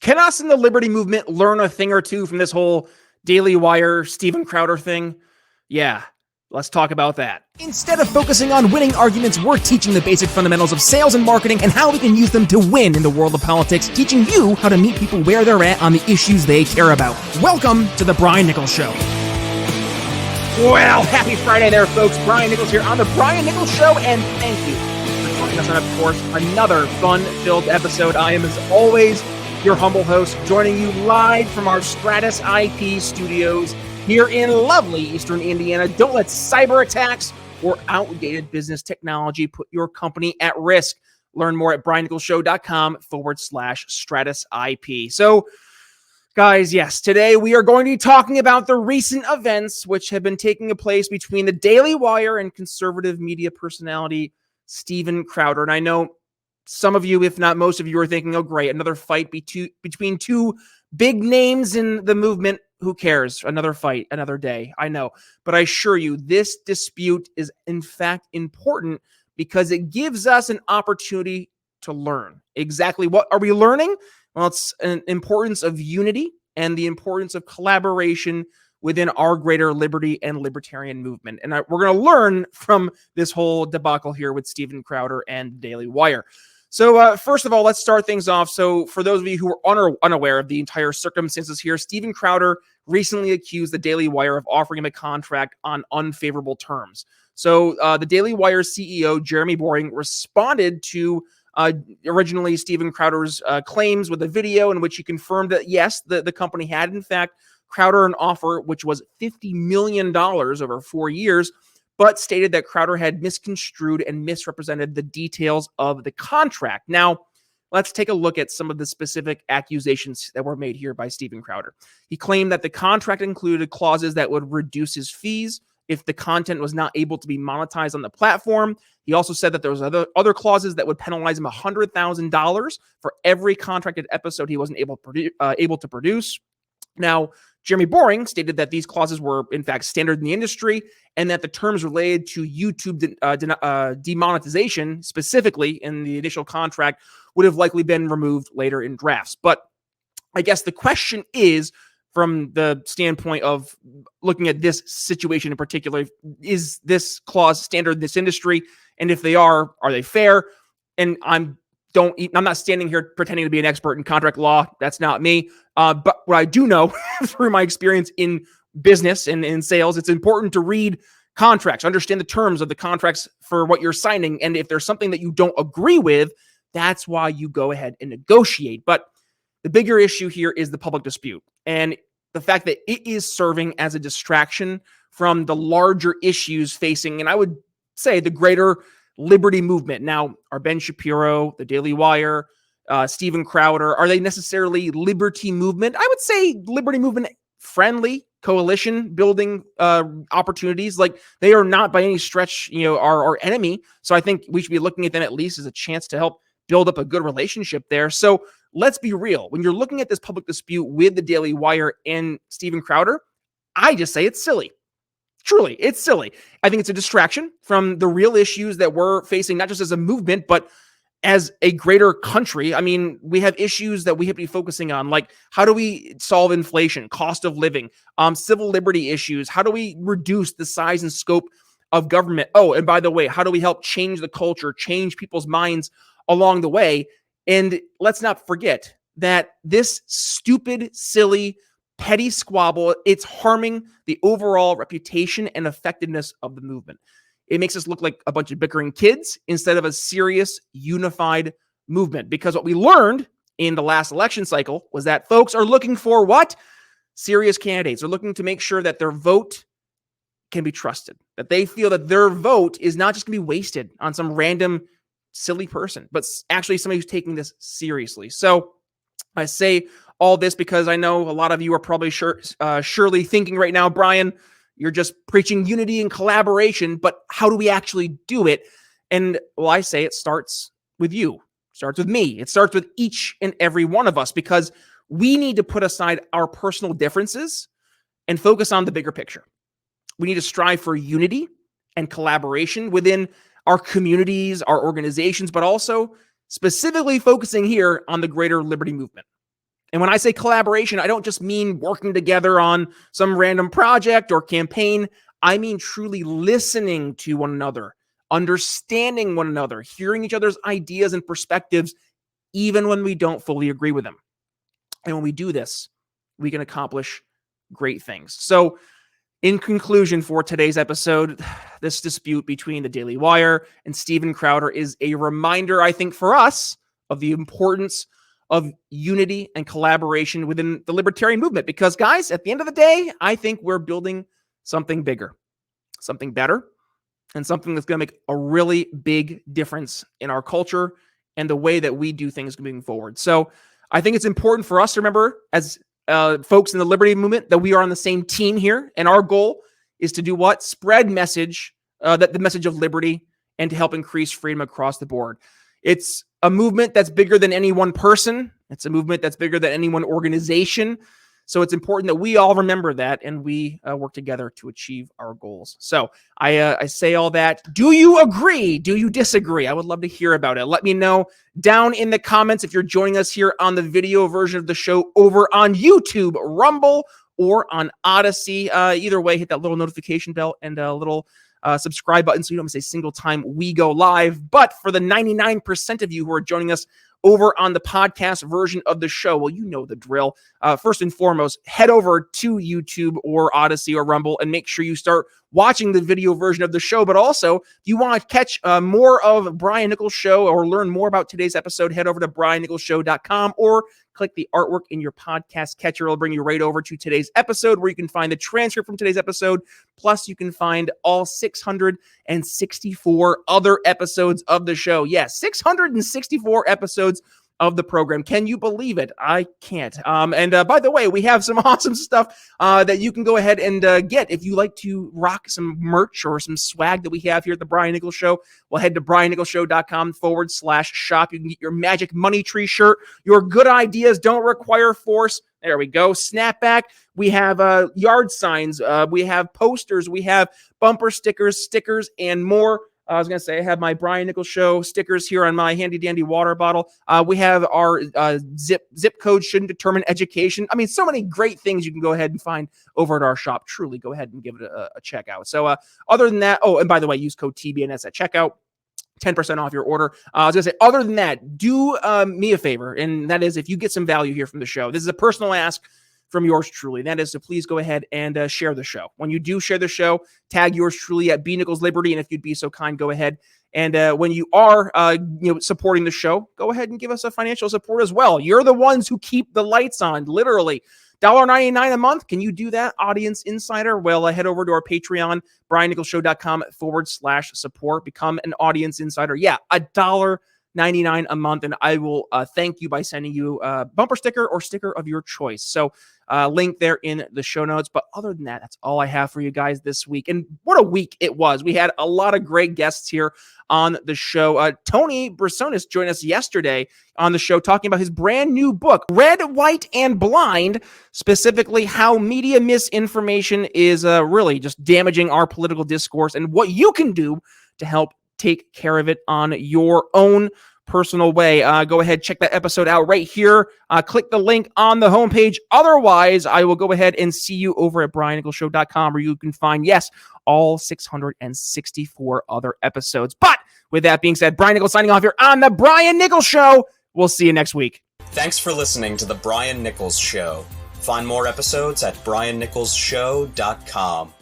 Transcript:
Can us in the Liberty movement learn a thing or two from this whole Daily Wire, Steven Crowder thing? Yeah, let's talk about that. Instead of focusing on winning arguments, we're teaching the basic fundamentals of sales and marketing and how we can use them to win in the world of politics, teaching you how to meet people where they're at on the issues they care about. Welcome to the Brian Nichols Show. Well, happy Friday there, folks. Brian Nichols here on the Brian Nichols Show, and thank you for joining us on, of course, another fun-filled episode. I am, as always, your humble host, joining you live from our Stratus IP studios here in lovely Eastern Indiana. Don't let cyber attacks or outdated business technology put your company at risk. Learn more at briannicholsshow.com/Stratus IP. So, guys, yes, today we are going to be talking about the recent events which have been taking place between the Daily Wire and conservative media personality Steven Crowder. And I know some of you, if not most of you, are thinking, oh, great, another fight between two big names in the movement. Who cares? Another fight, another day. I know. But I assure you, this dispute is, in fact, important because it gives us an opportunity to learn. Exactly what are we learning? Well, it's an importance of unity and the importance of collaboration within our greater liberty and libertarian movement. And we're going to learn from this whole debacle here with Steven Crowder and Daily Wire. So first of all, let's start things off. So for those of you who are unaware of the entire circumstances here, Steven Crowder recently accused the Daily Wire of offering him a contract on unfavorable terms. So the Daily Wire CEO, Jeremy Boring, responded to originally Steven Crowder's claims with a video in which he confirmed that, yes, the company had, in fact, Crowder an offer which was $50 million over 4 years, but stated that Crowder had misconstrued and misrepresented the details of the contract. Now, let's take a look at some of the specific accusations that were made here by Steven Crowder. He claimed that the contract included clauses that would reduce his fees if the content was not able to be monetized on the platform. He also said that there was other clauses that would penalize him $100,000 for every contracted episode he wasn't able to produce. Now, Jeremy Boring stated that these clauses were, in fact, standard in the industry and that the terms related to YouTube demonetization, specifically in the initial contract, would have likely been removed later in drafts. But I guess the question is, from the standpoint of looking at this situation in particular, is this clause standard in this industry? And if they are they fair? And I'm not standing here pretending to be an expert in contract law. That's not me. But what I do know through my experience in business and in sales, it's important to read contracts, understand the terms of the contracts for what you're signing. And if there's something that you don't agree with, that's why you go ahead and negotiate. But the bigger issue here is the public dispute and the fact that it is serving as a distraction from the larger issues facing, and I would say, the greater liberty movement. Now, are Ben Shapiro, the Daily Wire, Steven Crowder, are they necessarily liberty movement? I would say liberty movement friendly, coalition building opportunities. Like, they are not by any stretch, our enemy. So I think we should be looking at them at least as a chance to help build up a good relationship there. So let's be real. When you're looking at this public dispute with the Daily Wire and Steven Crowder, I just say it's silly. Truly, it's silly. I think it's a distraction from the real issues that we're facing, not just as a movement, but as a greater country. I mean, we have issues that we have to be focusing on, like how do we solve inflation, cost of living, civil liberty issues? How do we reduce the size and scope of government? Oh, and by the way, how do we help change the culture, change people's minds along the way? And let's not forget that this stupid, silly, petty squabble, it's harming the overall reputation and effectiveness of the movement. It makes us look like a bunch of bickering kids instead of a serious, unified movement. Because what we learned in the last election cycle was that folks are looking for what? Serious candidates. They're looking to make sure that their vote can be trusted, that they feel that their vote is not just going to be wasted on some random silly person, but actually somebody who's taking this seriously. So I say all this because I know a lot of you are probably surely thinking right now, Brian, you're just preaching unity and collaboration, but how do we actually do it? And well, I say it starts with you, starts with me. It starts with each and every one of us, because we need to put aside our personal differences and focus on the bigger picture. We need to strive for unity and collaboration within our communities, our organizations, but also specifically focusing here on the greater liberty movement. And when I say collaboration, I don't just mean working together on some random project or campaign. I mean truly listening to one another, understanding one another, hearing each other's ideas and perspectives, even when we don't fully agree with them. And when we do this, we can accomplish great things. So, in conclusion for today's episode, this dispute between the Daily Wire and Steven Crowder is a reminder, I think, for us of the importance of unity and collaboration within the libertarian movement. Because, guys, at the end of the day, I think we're building something bigger, something better, and something that's going to make a really big difference in our culture and the way that we do things moving forward. So I think it's important for us to remember, as folks in the liberty movement, that we are on the same team here. And our goal is to do what? Spread the message of liberty and to help increase freedom across the board. It's a movement that's bigger than any one person. It's a movement that's bigger than any one organization. So it's important that we all remember that and we work together to achieve our goals. So I say all that. Do you agree? Do you disagree? I would love to hear about it. Let me know down in the comments if you're joining us here on the video version of the show over on YouTube, Rumble, or on Odyssey. Either way, hit that little notification bell and a little subscribe button so you don't miss a single time we go live. But for the 99% of you who are joining us over on the podcast version of the show, well, you know the drill. First and foremost, head over to YouTube or Odyssey or Rumble and make sure you start watching the video version of the show. But also, if you want to catch more of Brian Nichols Show or learn more about today's episode, head over to briannicholsshow.com or click the artwork in your podcast catcher. It'll bring you right over to today's episode where you can find the transcript from today's episode. Plus, you can find all 664 other episodes of the show. Yes, 664 episodes of the program. Can you believe it? I can't. And by the way, we have some awesome stuff that you can go ahead and get if you like to rock some merch or some swag that we have here at the Brian Nichols Show. Well, head to briannicholsshow.com/shop. You can get your Magic Money Tree shirt. Your good ideas don't require force. There we go. Snapback. We have yard signs. We have posters. We have bumper stickers, and more. I was going to say, I have my Brian Nichols Show stickers here on my handy dandy water bottle. We have our zip code shouldn't determine education. I mean, so many great things you can go ahead and find over at our shop. Truly, go ahead and give it a check out. So other than that, and by the way, use code TBNS at checkout. 10% off your order. I was going to say, other than that, do me a favor, and that is if you get some value here from the show. This is a personal ask from yours truly. That is, so please go ahead and share the show. When you do share the show, tag yours truly at B Nichols Liberty, and if you'd be so kind, go ahead and when you are supporting the show, go ahead and give us a financial support as well. You're the ones who keep the lights on, literally. $1.99 a month. Can you do that, Audience Insider? Well, head over to our Patreon, briannicholsshow.com/support. Become an Audience Insider. Yeah, $1.99 a month, and I will thank you by sending you a bumper sticker or sticker of your choice. So link there in the show notes. But other than that, that's all I have for you guys this week. And what a week it was. We had a lot of great guests here on the show. Tony Brissonis joined us yesterday on the show talking about his brand new book, Red, White, and Blind, specifically how media misinformation is really just damaging our political discourse and what you can do to help take care of it on your own personal way. Go ahead, check that episode out right here. Click the link on the homepage. Otherwise, I will go ahead and see you over at briannicholsshow.com where you can find, yes, all 664 other episodes. But with that being said, Brian Nichols signing off here on The Brian Nichols Show. We'll see you next week. Thanks for listening to The Brian Nichols Show. Find more episodes at briannicholsshow.com.